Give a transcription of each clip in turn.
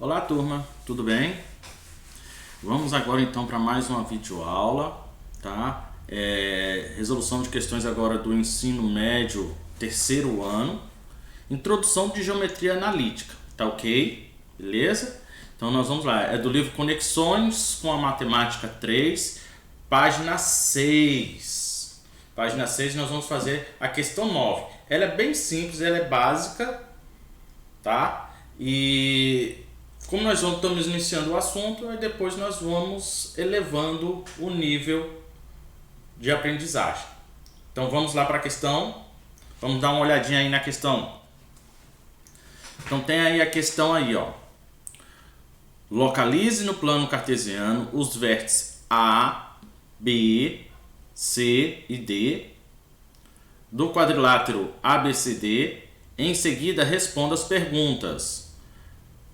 Olá turma, tudo bem? Vamos agora então para mais uma videoaula, tá? Resolução de questões agora do ensino médio, terceiro ano. Introdução de geometria analítica, tá ok? Beleza? Então nós vamos lá, é do livro Conexões com a Matemática 3, página 6. Página 6 nós vamos fazer a questão 9. Ela é bem simples, ela é básica, tá? E como nós estamos iniciando o assunto, aí depois nós vamos elevando o nível de aprendizagem. Então vamos lá para a questão. Vamos dar uma olhadinha aí na questão. Então tem aí a questão aí, ó. Localize no plano cartesiano os vértices A, B, C e D do quadrilátero ABCD. Em seguida responda as perguntas.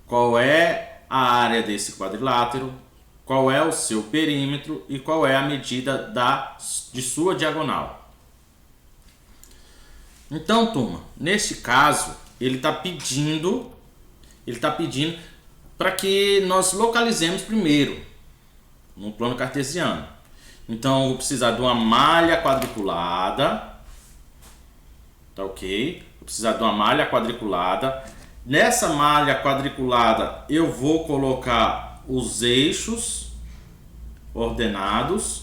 Qual é a área desse quadrilátero? Qual é o seu perímetro? E qual é a medida de sua diagonal? Então, turma, neste caso, ele está pedindo para que nós localizemos primeiro no plano cartesiano. Então, eu vou precisar de uma malha quadriculada, tá ok? Vou precisar de uma malha quadriculada. Nessa malha quadriculada eu vou colocar os eixos ordenados,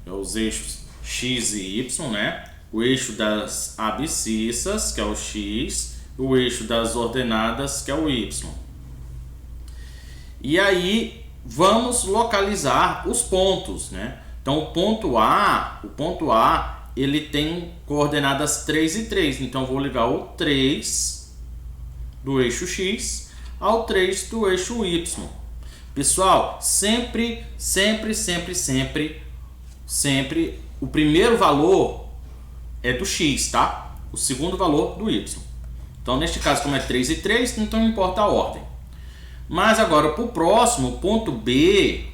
os eixos X e Y, né? O eixo das abscissas, que é o X, o eixo das ordenadas, que é o Y. E aí vamos localizar os pontos, né? Então o ponto A, ele tem coordenadas 3 e 3, então vou ligar o 3 do eixo X ao 3 do eixo Y. Pessoal, sempre o primeiro valor é do X, tá? O segundo valor do Y. Então neste caso, como é 3 e 3, então não importa a ordem. Mas agora para o próximo, o ponto B,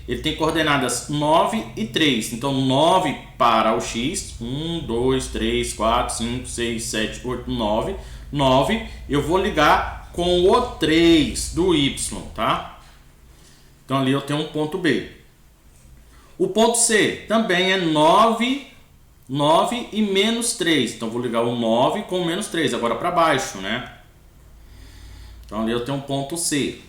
ele tem coordenadas 9 e 3. Então 9 para o X, 1, 2, 3, 4, 5, 6, 7, 8, 9. 9 eu vou ligar com o 3 do Y, tá? Então ali eu tenho um ponto B. O ponto C também é 9 e menos 3. Então vou ligar o 9 com o menos 3, agora para baixo, né? Então ali eu tenho um ponto C.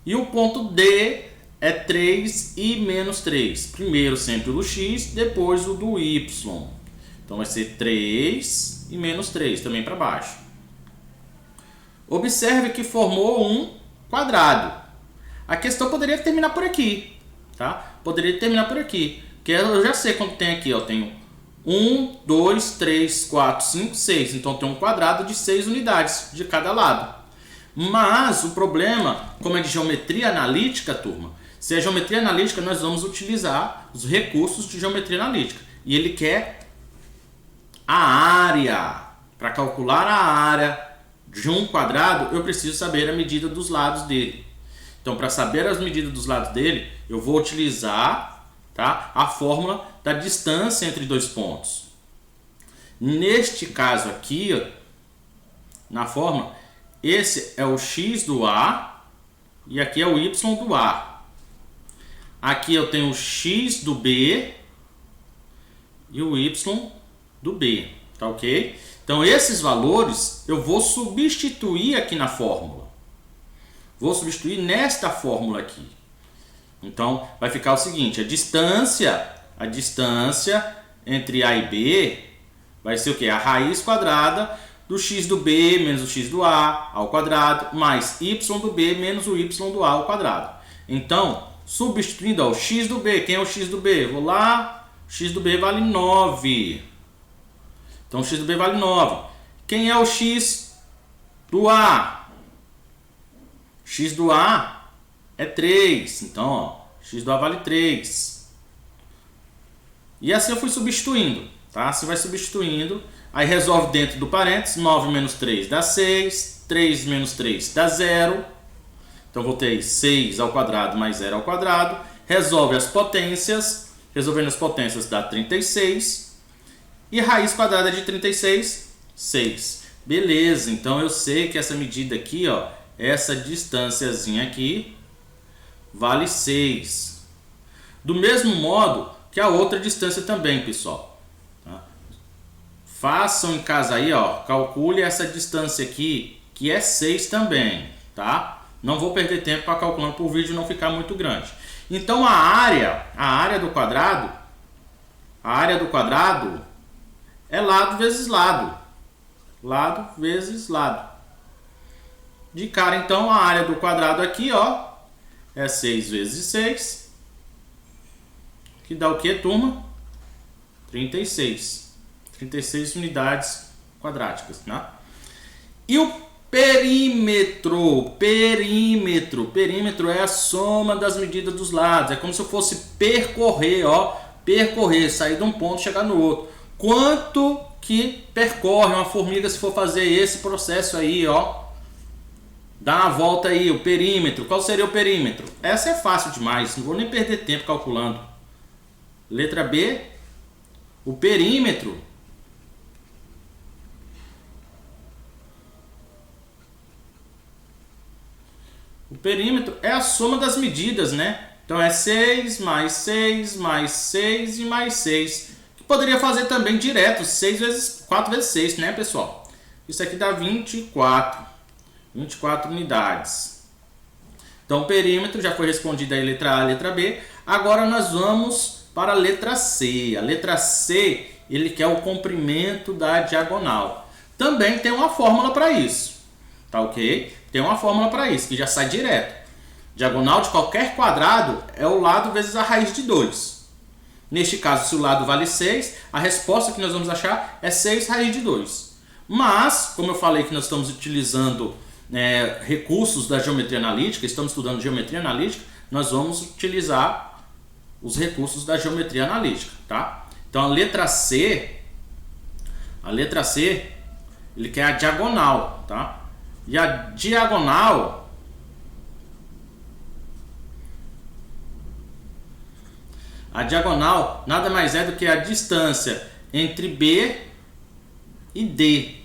E o ponto D é 3 e menos 3. Primeiro sempre o do X, depois o do Y. Então vai ser 3 e menos 3, também para baixo. Observe que formou um quadrado. A questão poderia terminar por aqui, tá? Poderia terminar por aqui. Porque eu já sei quanto tem aqui, ó. Tenho 1, 2, 3, 4, 5, 6. Então tem um quadrado de 6 unidades de cada lado. Mas o problema, como é de geometria analítica, turma, se é geometria analítica, nós vamos utilizar os recursos de geometria analítica. E ele quer a área. Para calcular a área de um quadrado, eu preciso saber a medida dos lados dele. Então, para saber as medidas dos lados dele, eu vou utilizar, tá, a fórmula da distância entre dois pontos. Neste caso aqui, ó, na fórmula, esse é o X do A e aqui é o Y do A. Aqui eu tenho o X do B e o Y do B, tá ok? Então esses valores eu vou substituir aqui na fórmula. Vou substituir nesta fórmula aqui. Então vai ficar o seguinte, a distância entre A e B vai ser o quê? A raiz quadrada do x do b menos o x do a ao quadrado, mais y do b menos o y do a ao quadrado. Então, substituindo o x do b, quem é o x do b? Vou lá, x do b vale 9. Então, x do b vale 9. Quem é o x do a? X do a é 3. Então, ó, x do a vale 3. E assim eu fui substituindo, tá? Você vai substituindo. Aí resolve dentro do parênteses, 9 menos 3 dá 6, 3 menos 3 dá 0. Então vou ter 6 ao quadrado mais 0 ao quadrado. Resolve as potências, resolvendo as potências dá 36. E raiz quadrada de 36, 6. Beleza, então eu sei que essa medida aqui, ó, essa distânciazinha aqui, vale 6. Do mesmo modo que a outra distância também, pessoal. Tá? Façam em casa aí, ó, calcule essa distância aqui, que é 6 também, tá? Não vou perder tempo para calculando para o vídeo não ficar muito grande. Então a área do quadrado é lado vezes lado. Lado vezes lado. De cara, então, a área do quadrado aqui, ó, é 6 vezes 6. Que dá o que, turma? 36. 36 unidades quadráticas, né? E o perímetro? Perímetro é a soma das medidas dos lados. É como se eu fosse percorrer, ó. Percorrer, sair de um ponto e chegar no outro. Quanto que percorre uma formiga se for fazer esse processo aí, ó? Dá uma volta aí, o perímetro. Qual seria o perímetro? Essa é fácil demais, não vou nem perder tempo calculando. Letra B, o perímetro é a soma das medidas, né? Então é 6 mais 6 mais 6 e mais 6. Que poderia fazer também direto, 4 vezes 6, né, pessoal? Isso aqui dá 24. 24 unidades. Então o perímetro já foi respondido aí, letra A, letra B. Agora nós vamos para a letra C. A letra C, ele quer o comprimento da diagonal. Também tem uma fórmula para isso. Tá ok? Tem uma fórmula para isso, que já sai direto. Diagonal de qualquer quadrado é o lado vezes a raiz de 2. Neste caso, se o lado vale 6, a resposta que nós vamos achar é 6 raiz de 2. Mas, como eu falei que nós estamos utilizando recursos da geometria analítica, estamos estudando geometria analítica, nós vamos utilizar os recursos da geometria analítica, tá? Então a letra C, ele quer a diagonal, tá? E a diagonal nada mais é do que a distância entre B e D,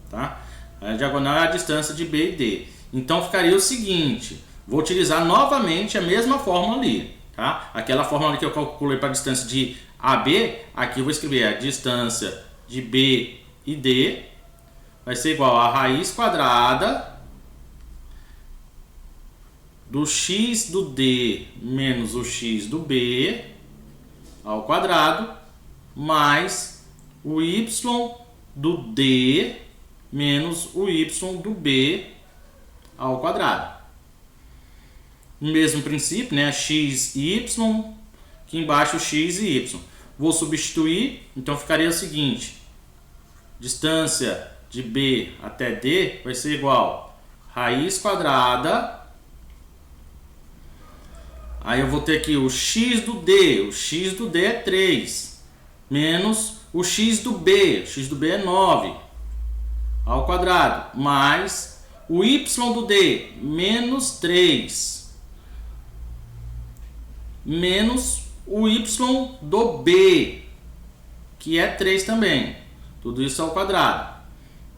tá? A diagonal é a distância de B e D. Então ficaria o seguinte, vou utilizar novamente a mesma fórmula ali, tá? Aquela fórmula que eu calculei para a distância de AB, aqui eu vou escrever a distância de B e D vai ser igual a raiz quadrada do x do D menos o x do B ao quadrado mais o y do D menos o y do B ao quadrado. O mesmo princípio, né? X e y, aqui embaixo x e y. Vou substituir, então ficaria o seguinte: distância de B até D vai ser igual a raiz quadrada. Aí eu vou ter aqui o x do D é 3, menos o x do B é 9, ao quadrado, mais o y do D, menos 3, menos o y do B, que é 3 também, tudo isso ao quadrado.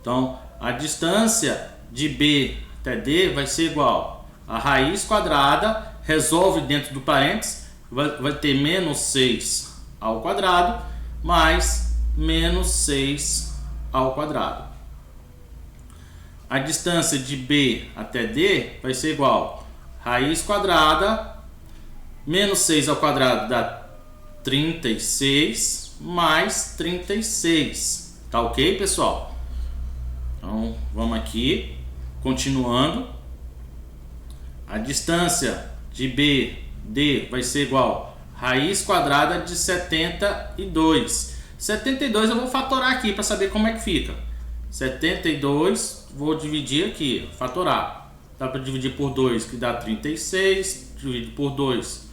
Então, a distância de B até D vai ser igual a raiz quadrada, resolve dentro do parênteses, vai ter menos 6 ao quadrado, mais menos 6 ao quadrado. A distância de B até D vai ser igual a raiz quadrada, menos 6 ao quadrado dá 36, mais 36. Tá ok, pessoal? Então, vamos aqui, continuando. A distância de BD vai ser igual a raiz quadrada de 72. 72 eu vou fatorar aqui para saber como é que fica. 72, vou dividir aqui, fatorar. Dá para dividir por 2, que dá 36. Dividir por 2,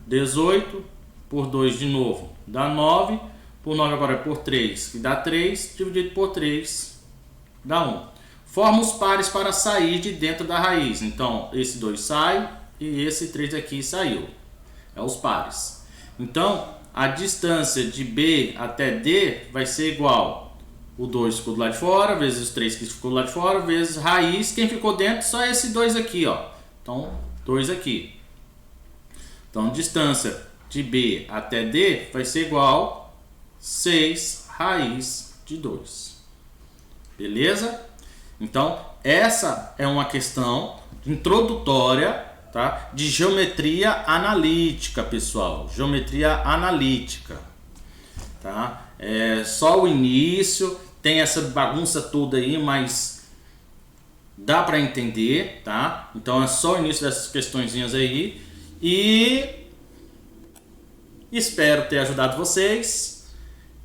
18. Por 2 de novo, dá 9. Por 9 agora é por 3, que dá 3. Dividido por 3, dá 1. Forma os pares para sair de dentro da raiz. Então, esse 2 sai e esse 3 aqui saiu. É os pares. Então, a distância de B até D vai ser igual o 2 ficou do lado de fora, vezes os 3 que ficou do lado de fora, vezes raiz, quem ficou dentro só esse 2 aqui, ó. Então, 2 aqui. Então, distância de B até D vai ser igual 6 raiz de 2. Beleza? Então, essa é uma questão introdutória, tá? De geometria analítica, pessoal. Geometria analítica. Tá? É só o início, tem essa bagunça toda aí, mas dá para entender, tá? Então é só o início dessas questõezinhas aí. E espero ter ajudado vocês.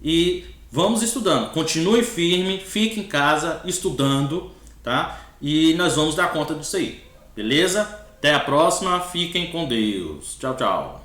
E vamos estudando. Continue firme, fique em casa estudando, tá? E nós vamos dar conta disso aí. Beleza? Até a próxima. Fiquem com Deus. Tchau, tchau.